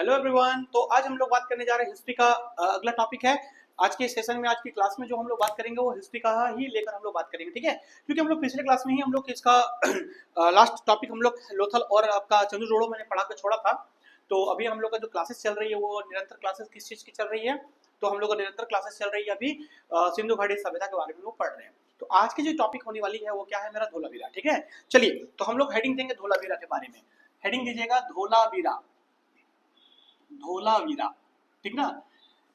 Hello everyone. तो आज हम लोग बात करने जा रहे हैं हिस्ट्री का अगला टॉपिक है। आज के सेशन में, आज की क्लास में जो हम लोग बात करेंगे वो हिस्ट्री का ही लेकर हम लोग बात करेंगे, ठीक है। क्योंकि हम लोग पिछले क्लास में ही हम लोग इसका लास्ट टॉपिक हम लोग लोथल और आपका चंद्रजोड़ो मैंने पढ़ा कर छोड़ा था। तो अभी हम लोग का जो क्लासेस चल रही है वो निरंतर क्लासेस किस चीज की चल रही है, तो हम लोग का निरंतर क्लासेस चल रही है अभी सिंधु घाटी सभ्यता के बारे में लोग पढ़ रहे हैं। तो आज की जो टॉपिक होने वाली है वो क्या है, मेरा धोलावीरा, ठीक है। चलिए तो हम लोग हेडिंग देंगे धोलावीरा के बारे में। हेडिंग दीजिएगा धोलावीरा, धोलावीरा, ठीक ना।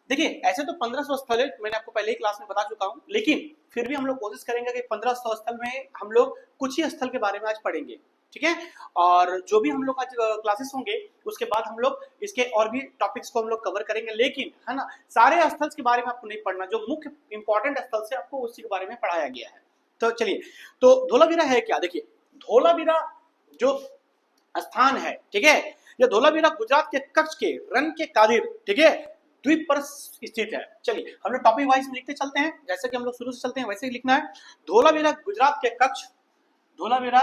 देखिए ऐसे तो 1500 स्थल है, मैंने आपको पहले ही क्लास में बता चुका हूं, लेकिन फिर भी हम लोग कोशिश करेंगे कि 1500 स्थल में हम लोग कुछ ही स्थल के बारे में आज पढ़ेंगे, ठीक है। और जो भी हम लोग आज क्लासेस होंगे उसके बाद हम लोग इसके और भी टॉपिक्स को हम लोग कवर करेंगे, लेकिन है ना सारे स्थल के बारे में आपको नहीं पढ़ना, जो मुख्य इंपॉर्टेंट स्थल से आपको उसी के बारे में पढ़ाया गया है। तो चलिए, तो धोलावीरा है क्या। देखिए धोलावीरा जो स्थान है, ठीक है, यह धोलावीरा गुजरात के कच्छ के रन के कादिर, ठीक है, द्वीप पर स्थित है। चलिए हम लोग टॉपिक वाइज में लिखते चलते हैं, जैसे कि हम लोग शुरू से चलते हैं वैसे ही लिखना है। धोलावीरा गुजरात के कच्छ, धोलावीरा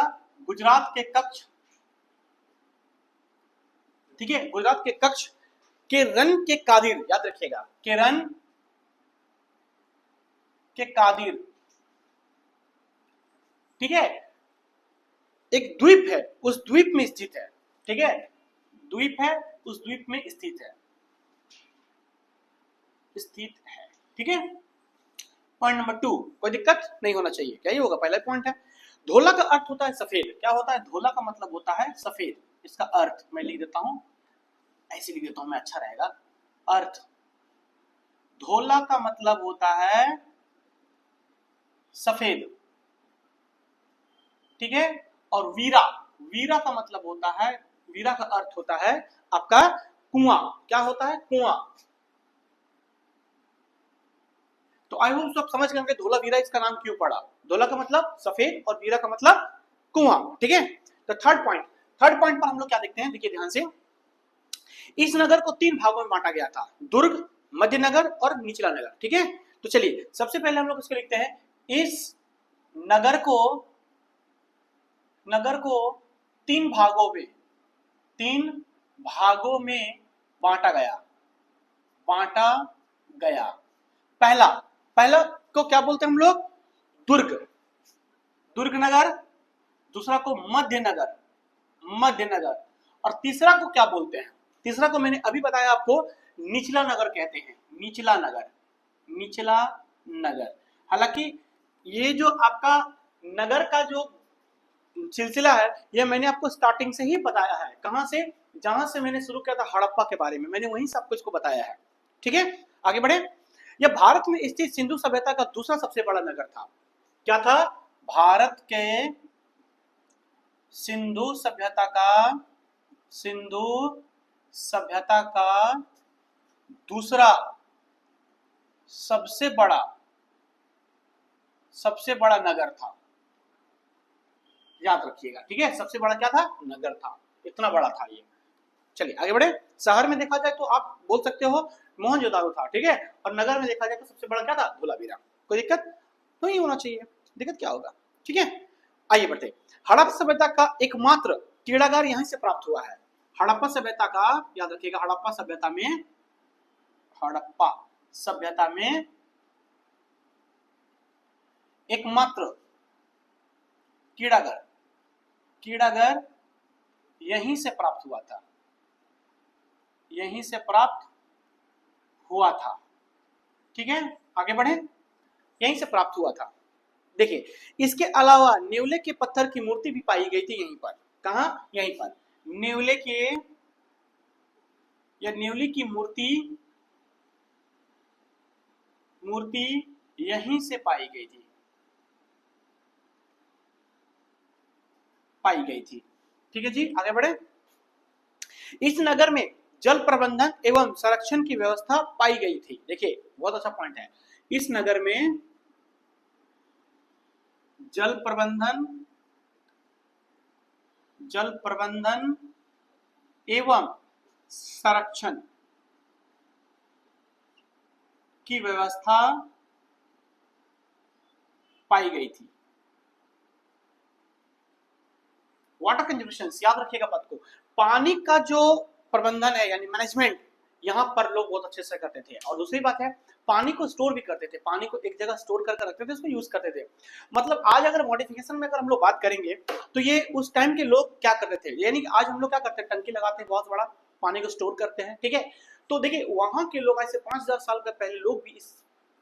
गुजरात के कच्छ, ठीक है, गुजरात के कच्छ के रन के कादिर, याद रखिएगा, के रन के कादिर, ठीक है, एक द्वीप है, उस द्वीप में स्थित है, ठीक है, द्वीप है, उस द्वीप में स्थित है, स्थित है, ठीक है। पॉइंट नंबर 2, कोई दिक्कत नहीं होना चाहिए, क्या ये होगा, पहला पॉइंट है। धोला का अर्थ होता है सफेद। क्या होता है, धोला का मतलब होता है सफेद। इसका अर्थ मैं लिख देता हूं, ऐसे लिख देता हूं मैं, अच्छा रहेगा। अर्थ, धोला का मतलब होता है सफेद, ठीक है। और वीरा, वीरा का मतलब होता है, वीरा का अर्थ होता है आपका कुआं। क्या होता है, कुआं। तो आई होप सब समझ गए धोलावीरा इसका नाम क्यों पड़ा। धोला का मतलब सफेद और वीरा का मतलब कुआं, ठीक है। तो थर्ड पॉइंट पर हम लोग क्या देखते हैं, देखिए ध्यान से। इस नगर को 3 भागों में बांटा गया था, दुर्ग, मध्य नगर और निचला नगर, ठीक है। तो चलिए सबसे पहले हम लोग इसको लिखते हैं, इस नगर को 3 भागों में, 3 भागों में बांटा गया, बांटा गया। पहला को क्या बोलते हैं हम लोग, दुर्ग, दुर्ग नगर। दूसरा को मध्य नगर, मध्य नगर। और तीसरा को क्या बोलते हैं, तीसरा को मैंने अभी बताया आपको, निचला नगर कहते हैं, निचला नगर, निचला नगर। हालांकि ये जो आपका नगर का जो सिलसिला है ये मैंने आपको स्टार्टिंग से ही बताया है। कहां से, जहां से मैंने शुरू किया था हड़प्पा के बारे में, मैंने वहीं से आपको इसको बताया है, ठीक है। आगे बढ़े। यह भारत में स्थित सिंधु सभ्यता का दूसरा सबसे बड़ा नगर था। क्या था, भारत के सिंधु सभ्यता का दूसरा सबसे बड़ा नगर था, याद रखिएगा, ठीक है। सबसे बड़ा क्या था, नगर था, इतना बड़ा था ये। चलिए आगे बढ़े। शहर में देखा जाए तो आप बोल सकते हो मोहनजोदारो था, ठीक है। और नगर में देखा जाए तो सबसे बड़ा क्या था, धोलावीरा। कोई दिक्कत तो नहीं होना चाहिए, दिक्कत क्या होगा, ठीक है। आइए बढ़ते। हड़प्पा सभ्यता का एकमात्र क्रीड़ागार यहीं से प्राप्त हुआ है। हड़प्पा सभ्यता का, याद रखिएगा, हड़प्पा सभ्यता में एकमात्र क्रीड़ागार यहीं से प्राप्त हुआ था, यहीं से प्राप्त हुआ था, ठीक है। आगे बढ़े। यहीं से प्राप्त हुआ था। देखिए इसके अलावा नेवले के पत्थर की मूर्ति भी पाई गई थी यहीं पर। कहां, यहीं पर। नेवले की मूर्ति यहीं से पाई गई थी, ठीक है जी। आगे बढ़े। इस नगर में जल प्रबंधन एवं संरक्षण की व्यवस्था पाई गई थी। देखिए बहुत अच्छा पॉइंट है, इस नगर में जल प्रबंधन एवं संरक्षण की व्यवस्था पाई गई थी। वाटर कंजर्वेशन, याद रखिएगा पद को, पानी का जो प्रबंधन है यानी मैनेजमेंट, यहाँ पर लोग बहुत अच्छे से करते थे। और दूसरी बात है पानी को स्टोर भी करते थे, पानी को एक जगह स्टोर करके रखते थे, उसको यूज करते थे। मतलब आज अगर मॉडिफिकेशन में अगर हम लोग बात करेंगे तो ये उस टाइम के लोग क्या करते थे, यानी कि आज हम लोग क्या करते हैं, टंकी लगाते हैं बहुत बड़ा, पानी को स्टोर करते हैं, ठीक है। तो देखिए वहां के लोग ऐसे 5000 साल का पहले लोग भी इस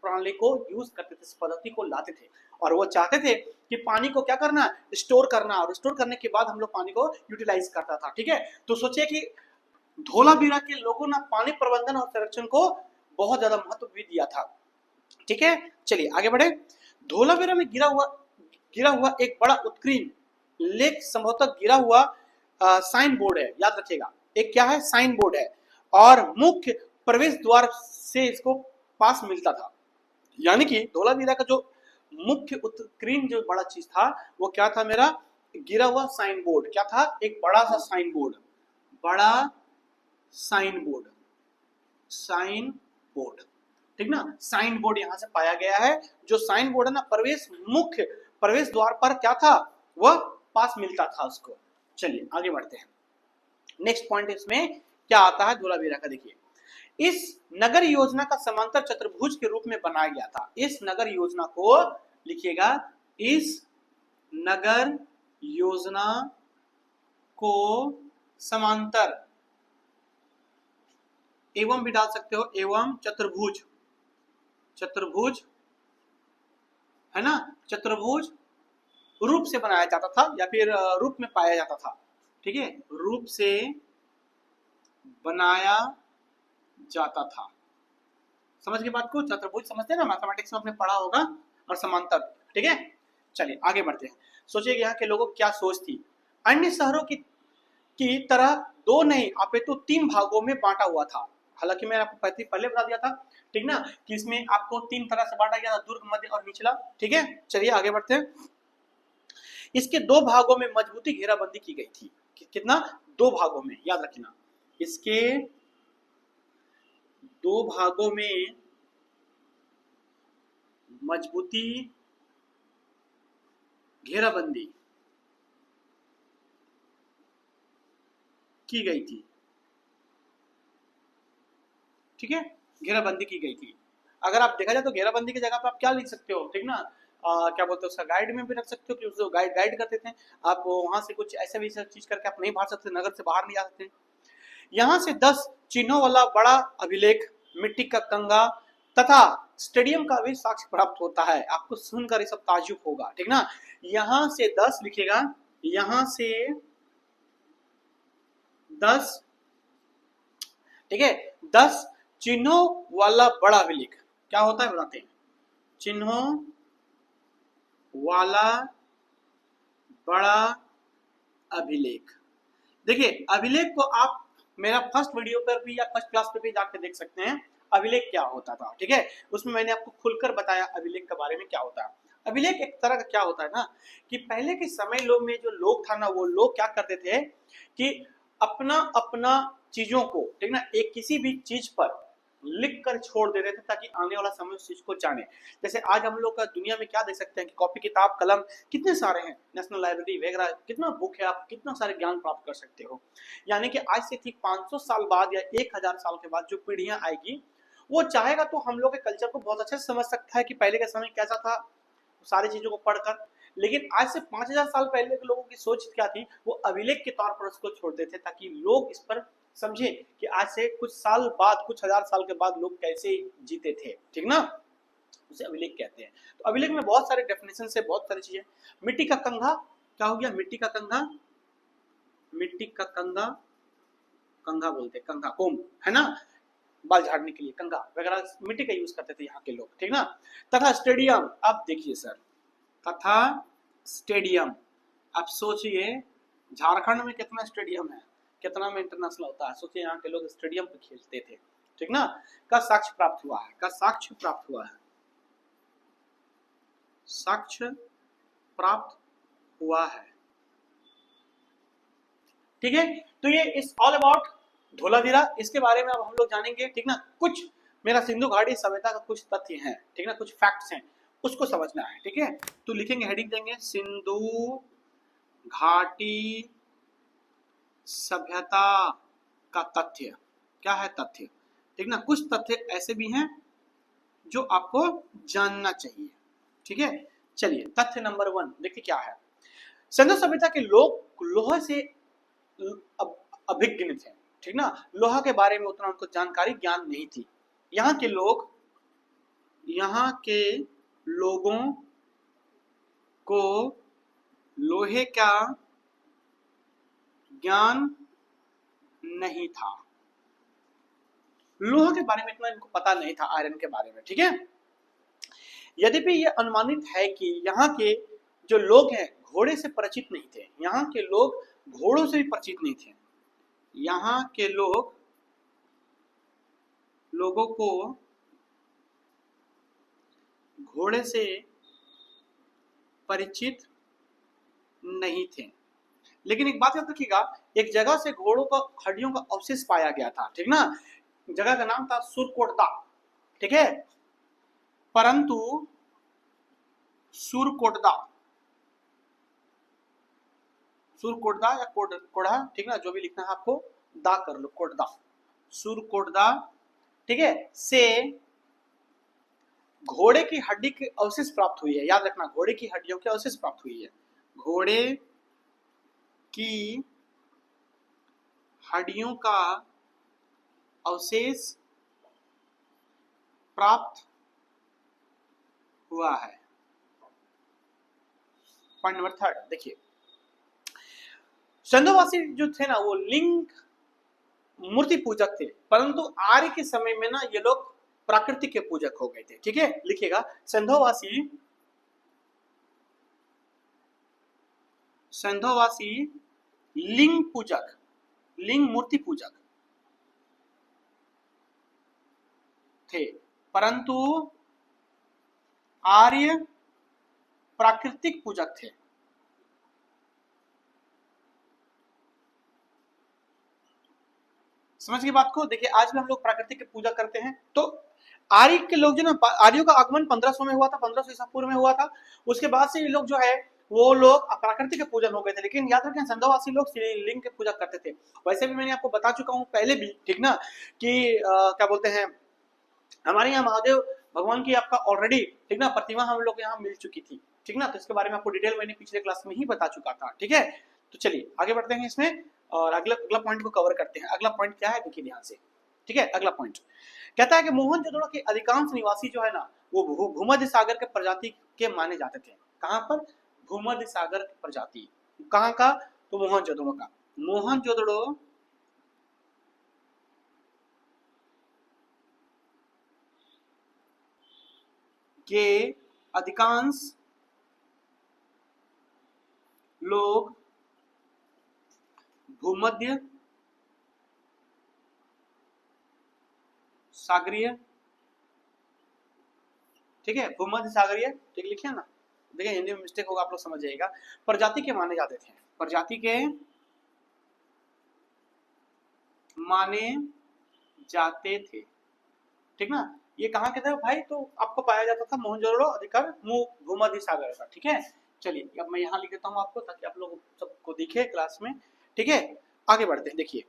प्रणाली को यूज करते थे, इस पद्धति को लाते थे, और वो चाहते थे कि पानी को क्या करना, स्टोर करना, और स्टोर करने के बाद हम लोग पानी को यूटिलाइज करता था, ठीक है। तो सोचिए कि धोलावीरा के लोगों ने पानी प्रबंधन और संरक्षण को बहुत ज्यादा महत्व भी दिया था, ठीक है। चलिए आगे बढ़े। धोलावीरा में गिरा हुआ एक बड़ा उत्कीर्ण लेख संभवतः गिरा हुआ साइन बोर्ड है, याद रखिएगा, एक क्या है, साइन बोर्ड है, और मुख्य प्रवेश द्वार से इसको पास मिलता था। यानी कि धोलावीरा का जो मुख्य उत्कीर्ण जो बड़ा चीज था वो क्या था, मेरा गिरा हुआ साइन बोर्ड, क्या था, एक बड़ा सा साइन बोर्ड, बड़ा साइन बोर्ड, साइन बोर्ड, ठीक ना, साइन बोर्ड यहां से पाया गया है। जो साइन बोर्ड है ना, मुख्य प्रवेश द्वार पर क्या था, वह पास मिलता था उसको। चलिए आगे बढ़ते हैं। नेक्स्ट पॉइंट इसमें क्या आता है धोलावीरा का, देखिए इस नगर योजना का समांतर चतुर्भुज के रूप में बनाया गया था। इस नगर योजना को लिखिएगा, इस नगर योजना को समांतर, एवं भी डाल सकते हो, एवं चतुर्भुज, चतुर्भुज है ना, चतुर्भुज रूप से बनाया जाता था या फिर रूप में पाया जाता था, ठीक है, रूप से बनाया जाता था। समझ के बात को, चतुर्भुज समझते हैं ना, मैथमेटिक्स में आपने पढ़ा होगा, और समांतर, ठीक है। चलिए आगे बढ़ते हैं। सोचिए यहाँ के लोगों की क्या सोच थी। अन्य शहरों की तरह दो नहीं अपितु तीन भागों में बांटा हुआ था। हालांकि मैंने आपको पहले बता दिया था, ठीक ना, कि इसमें आपको तीन तरह से बांटा गया था, दुर्ग, मध्य और निचला, ठीक है। चलिए आगे बढ़ते हैं। इसके दो भागों में मजबूती घेराबंदी की गई थी। कितना, दो भागों में, याद रखना, इसके दो भागों में मजबूती घेराबंदी की गई थी, ठीक है, घेराबंदी की गई थी। अगर आप देखा जाए तो घेराबंदी की जगह पे आप क्या लिख सकते हो, ठीक ना, क्या बोलते हो उसका, गाइड में भी रख सकते हो कि उसको गाइड करते थे आप, वहां से कुछ ऐसे भी चीज करके आप नहीं बाहर सकते, नगर से बाहर नहीं जा सकते। यहाँ से 10 चिन्हों वाला बड़ा अभिलेख, मिट्टी का कंगा तथा स्टेडियम का भी साक्ष्य प्राप्त होता है। आपको सुनकर ये सब ताज्जुब होगा, ठीक ना। यहाँ से 10 लिखिएगा, यहाँ से 10, ठीक है, 10 चिन्हों वाला बड़ा अभिलेख क्या होता है बताते हैं। चिन्हों वाला बड़ा अभिलेख, देखिए अभिलेख को आप मेरा फर्स्ट वीडियो पर भी या फर्स्ट क्लास पर भी जाकर देख सकते हैं, अभिलेख क्या होता था, ठीक है। उसमें मैंने आपको खुलकर बताया अभिलेख के बारे में क्या होता है। अभिलेख एक तरह का क्या होता है ना, कि पहले के समय लोग में जो लोग था ना, वो लोग क्या करते थे कि अपना अपना चीजों को, ठीक ना, एक किसी भी चीज पर लिख कर छोड़ देते थे ताकि आने वाला समय उस चीज को जाने। जैसे आज हम लोग का दुनिया में क्या देख सकते हैं कि कॉपी किताब कलम कितने सारे हैं, नेशनल लाइब्रेरी वगैरह, कितना बुक है, आप कितना सारे ज्ञान प्राप्त कर सकते हो। यानी कि आज से ठीक 500 साल बाद या 1000 साल के बाद जो पीढ़ियां आएगी, वो चाहेगा तो हम लोग के कल्चर को बहुत अच्छे से समझ सकता है कि पहले का समय कैसा था, सारी चीजों को पढ़कर। लेकिन आज से 5000 साल पहले के लोगों की सोच क्या थी, वो अभिलेख के तौर पर उसको छोड़ देते ताकि लोग इस पर समझे कि आज से कुछ साल बाद, कुछ हजार साल के बाद लोग कैसे जीते थे, ठीक ना, उसे अभिलेख कहते हैं। तो अभिलेख में बहुत सारे डेफिनेशन से बहुत सारी चीजें। मिट्टी का कंघा क्या हो गया, मिट्टी का कंघा, मिट्टी का कंघा, कंघा बोलते हैं, कंघा कोम है ना, बाल झाड़ने के लिए कंघा वगैरह मिट्टी का यूज करते थे यहाँ के लोग, ठीक ना। तथा स्टेडियम, अब देखिए सर, तथा स्टेडियम, अब सोचिए झारखंड में कितना स्टेडियम है, कितना में इंटरनेशनल होता है, सोचिए यहाँ के लोग स्टेडियम पे खेलते थे, ठीक ना, का साक्ष्य प्राप्त हुआ है, का साक्ष्य प्राप्त हुआ है, साक्ष्य प्राप्त हुआ है, ठीक है। तो ये इस ऑल अबाउट धोलावीरा, इसके बारे में अब हम लोग जानेंगे, ठीक ना। कुछ मेरा सिंधु घाटी सभ्यता का कुछ तथ्य हैं, ठीक ना, कुछ फैक्ट्स हैं, उसको समझना है, ठीक है। तो लिखेंगे, हेडिंग देंगे सिंधु घाटी सभ्यता का तथ्य। क्या है तथ्य? ठीक ना, कुछ तथ्य ऐसे भी हैं जो आपको जानना चाहिए। ठीक है, चलिए तथ्य नंबर 1 देखिए क्या है। सिंधु सभ्यता के लोग लोहे से अभिज्ञ थे। ठीक ना, लोहा के बारे में उतना उनको जानकारी ज्ञान नहीं थी। यहाँ के लोगों को लोहे का ज्ञान नहीं था। लोहा के बारे में इतना इनको पता नहीं था, आयरन के बारे में। ठीक है, यद्यपि ये अनुमानित है कि यहाँ के जो लोग हैं घोड़े से परिचित नहीं थे। यहाँ के लोग घोड़ों से भी परिचित नहीं थे। यहाँ के लोगों को घोड़े से परिचित नहीं थे। लेकिन एक बात याद रखिएगा, एक जगह से घोड़ों का हड्डियों का अवशेष पाया गया था। ठीक ना, जगह का नाम था सुरकोटदा। ठीक है, परंतु सुरकोटदा या कोढ़ा, ठीक ना, जो भी लिखना है आपको दा कर लो, कोटदा, सुरकोटदा। ठीक है, से घोड़े की हड्डी के अवशेष प्राप्त हुई है। याद रखना, घोड़े की हड्डियों के अवशेष प्राप्त हुई है। घोड़े की हड्डियों का अवशेष प्राप्त हुआ है। पॉइंट नंबर 3 देखिए, सिंधुवासी जो थे ना वो लिंग मूर्ति पूजक थे, परंतु आर्य के समय में ना ये लोग प्रकृति के पूजक हो गए थे। ठीक है, लिखिएगा सिंधुवासी लिंग पूजक, लिंग मूर्ति पूजक थे, परंतु आर्य प्राकृतिक पूजक थे। समझ गए बात को? देखिए आज भी हम लोग प्राकृतिक की पूजा करते हैं। तो आर्य के लोग जो ना, आर्यों का आगमन 1500 में हुआ था, 1500 ईसा पूर्व में हुआ था। उसके बाद से ये लोग जो है वो लोग प्राकृतिक के पूजन हो गए थे। लेकिन याद रखें सिंधुवासी लोग लिंग के पूजा करते थे। वैसे भी मैंने आपको बता चुका हूं पहले भी, ठीक ना, कि क्या बोलते हैं, हमारे यहाँ महादेव भगवान की आपका ऑलरेडी, ठीक ना, प्रतिमा हम लोग यहाँ मिल चुकी थी। ठीक ना, तो इसके बारे में आपको डिटेल मैंने पिछले क्लास में ही बता चुका था। ठीक है, तो चलिए आगे बढ़ते हैं इसमें और अगला पॉइंट को कवर करते हैं। अगला पॉइंट क्या है देखिए ध्यान से। ठीक है, अगला पॉइंट कहता है कि मोहनजोदड़ो के अधिकांश निवासी जो है ना वो भूमध्य सागर के प्रजाति के माने जाते थे। कहां पर? भूमध्य सागर की प्रजाति। कहां का? तो मोहनजोदड़ो का। मोहनजोदड़ो के अधिकांश लोग भूमध्य सागरीय, ठीक है, भूमध्य सागरीय, ठीक लिखिए ना, देखिए हिंदी में मिस्टेक होगा आप लोग समझ जाइएगा, प्रजाति के माने जाते थे। प्रजाति के माने जाते थे। ठीक ना, ये कहाँ के थे भाई? तो आपको पाया जाता था मोहनजोदड़ो अधिकार भूमध्य सागर का। ठीक है, चलिए अब मैं यहाँ लिख देता हूँ आपको ताकि आप लोग सबको दिखे क्लास में। ठीक है, आगे बढ़ते हैं। देखिए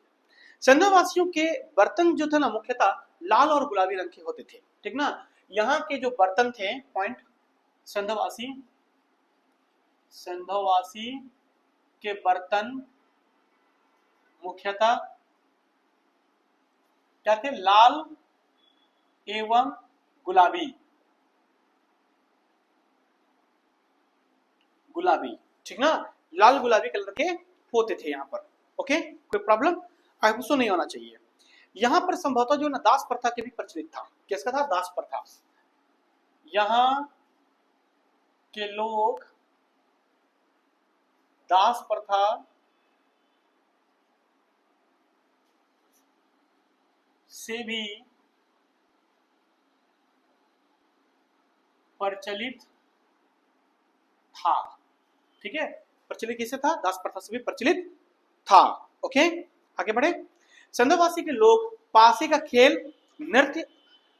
सिंधुवासियों के बर्तन जो थे ना मुख्यतः लाल और गुलाबी रंग के होते थे। ठीक ना, यहाँ के जो बर्तन थे, पॉइंट, सिंधुवासी के बर्तन मुख्यतः क्या थे? लाल एवं गुलाबी। ठीक ना, लाल गुलाबी कलर के होते थे यहाँ पर। ओके, कोई प्रॉब्लम आपको नहीं होना चाहिए। यहाँ पर संभवतः जो ना दास प्रथा के भी प्रचलित था। किसका था? दास प्रथा। यहाँ के लोग दास प्रथा से भी प्रचलित था। ठीक है, प्रचलित किससे था? दास प्रथा से भी प्रचलित था। ओके, आगे बढ़े। सिंधुवासी के लोग पासे का खेल, नृत्य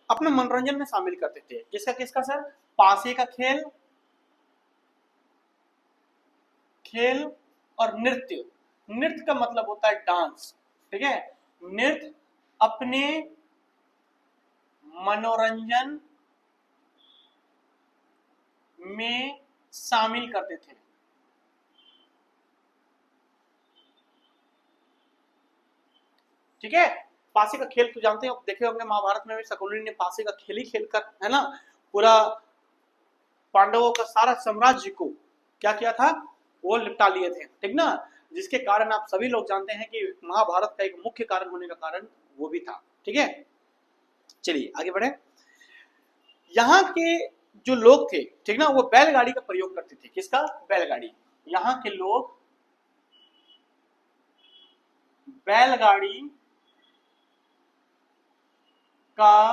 अपने मनोरंजन में शामिल करते थे। किसका किसका सर? पासे का खेल और नृत्य। नृत्य का मतलब होता है डांस। ठीक है, नृत्य अपने मनोरंजन में शामिल करते थे। ठीक है, पासे का खेल तो जानते हैं, देखे होंगे महाभारत में भी शकुनी ने पासे का खेल ही खेलकर, है ना, पूरा पांडवों का सारा साम्राज्य को क्या किया था, वो निपटा लिए थे। ठीक ना, जिसके कारण आप सभी लोग जानते हैं कि महाभारत का एक मुख्य कारण होने का कारण वो भी था। ठीक है, चलिए आगे बढ़े। यहाँ के जो लोग थे, ठीक ना, वो बैलगाड़ी का प्रयोग करते थे। किसका? बैलगाड़ी। यहाँ के लोग बैलगाड़ी का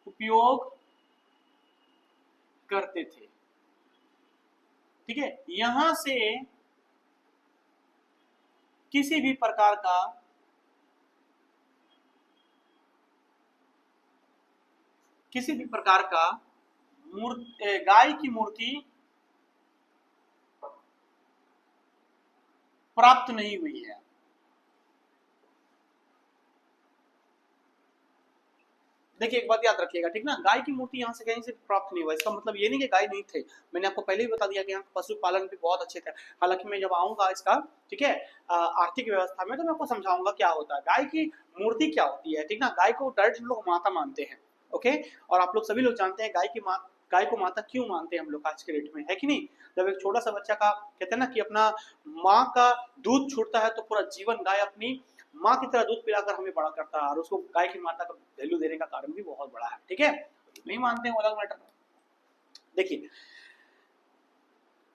उपयोग करते थे। ठीक है, यहां से किसी भी प्रकार का गाय की मूर्ति प्राप्त नहीं हुई है। देखिए एक बात याद रखिएगा, ठीक ना, गाय की मूर्ति यहाँ से कहीं से प्राप्त नहीं हुआ, इसका मतलब ये नहीं कि गाय नहीं थे। मैंने आपको पहले ही बता दिया कि यहाँ पशुपालन भी बहुत अच्छे थे। हालांकि मैं जब आऊंगा इसका, ठीक है, आर्थिक व्यवस्था में, तो मैं आपको समझाऊंगा क्या होता है, गाय की मूर्ति क्या होती है। ठीक ना, गाय को डायरेक्ट लोग माता मानते हैं। ओके, और आप लोग सभी लोग जानते हैं गाय को माता क्यों मानते हैं हम लोग आज के डेट में, है कि नहीं। जब एक छोटा सा बच्चा का कहते हैं ना कि अपना माँ का दूध छूटता है, तो पूरा जीवन गाय अपनी माँ की तरह दूध पिलाकर हमें बड़ा करता है, और उसको गाय की माता का वैल्यू देने का कारण भी बहुत बड़ा है। ठीक है, नहीं मानते हैं, अलग मैटर। देखिए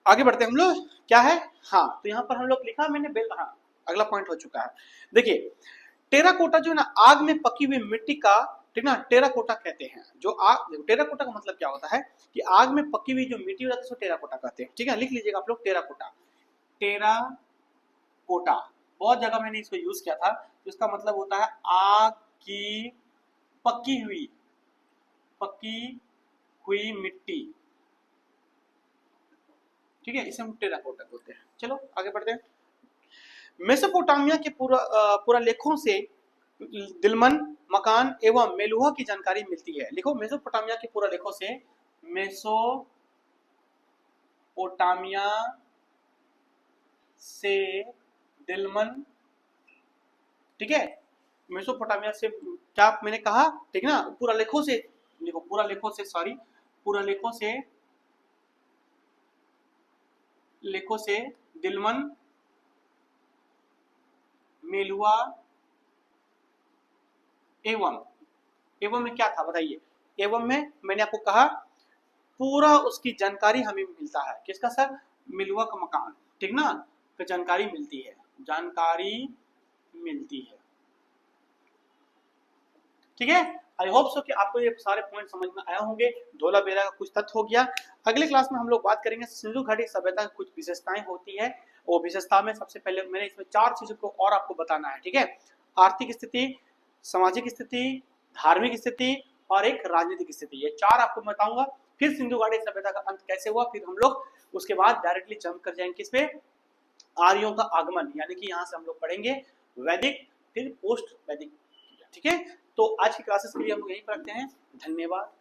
आगे बढ़ते हैं हम लोग, क्या है, हाँ, तो यहाँ पर हम लोग लिखा मैंने बेल, हाँ, अगला पॉइंट हो चुका है। देखिए टेराकोटा जो है ना, आग में पकी हुई मिट्टी का, ठीक ना, टेराकोटा कहते हैं। जो आग, टेराकोटा का मतलब क्या होता है कि आग में पकी हुई जो मिट्टी होती है उसको टेराकोटा कहते हैं। ठीक है, लिख लीजिएगा आप लोग, टेराकोटा। टेराकोटा बहुत जगह मैंने इसको यूज किया था। इसका मतलब होता है आग की पकी हुई मिट्टी। ठीक है, इसे हम टेराकोटा बोलते हैं। चलो आगे बढ़ते हैं। मेसोपोटामिया के पूरा लेखों से दिलमन, मकान एवं मेलुहा की जानकारी मिलती है। लिखो, मेसोपोटामिया के पूरा लेखों से, मेसोपोटामिया से दिलमन, ठीक है, मेसोपोटामिया से क्या मैंने कहा, ठीक ना, पूरा लेखों से, देखो पूरा लेखों से, सॉरी, पूरा लेखों से दिलमन, मेलुआ एवं में क्या था बताइए, एवं में मैंने आपको कहा पूरा उसकी जानकारी हमें मिलता है। किसका सर? मिलुआ का मकान, ठीक ना, तो जानकारी मिलती है, ठीक है। आई होप सो कि आपको ये सारे पॉइंट समझ में आया होंगे, धोला बेरा का कुछ तथ्य हो गया। अगले क्लास में हम लोग बात करेंगे सिंधु घाटी सभ्यता की कुछ विशेषताएं होती है। वो विशेषता में सबसे पहले मैंने इसमें 4 चीजों को और आपको बताना है। ठीक है, आर्थिक स्थिति, सामाजिक स्थिति, धार्मिक स्थिति और एक राजनीतिक स्थिति, ये 4 आपको बताऊंगा। फिर सिंधु घाटी सभ्यता का अंत कैसे हुआ, फिर हम लोग उसके बाद डायरेक्टली जंप कर जाएंगे किस पे, आर्यों का आगमन, यानी कि यहाँ से हम लोग पढ़ेंगे वैदिक, फिर पोस्ट वैदिक। ठीक है, तो आज की क्लासेस के लिए हम लोग यहीं पर रखते हैं। धन्यवाद।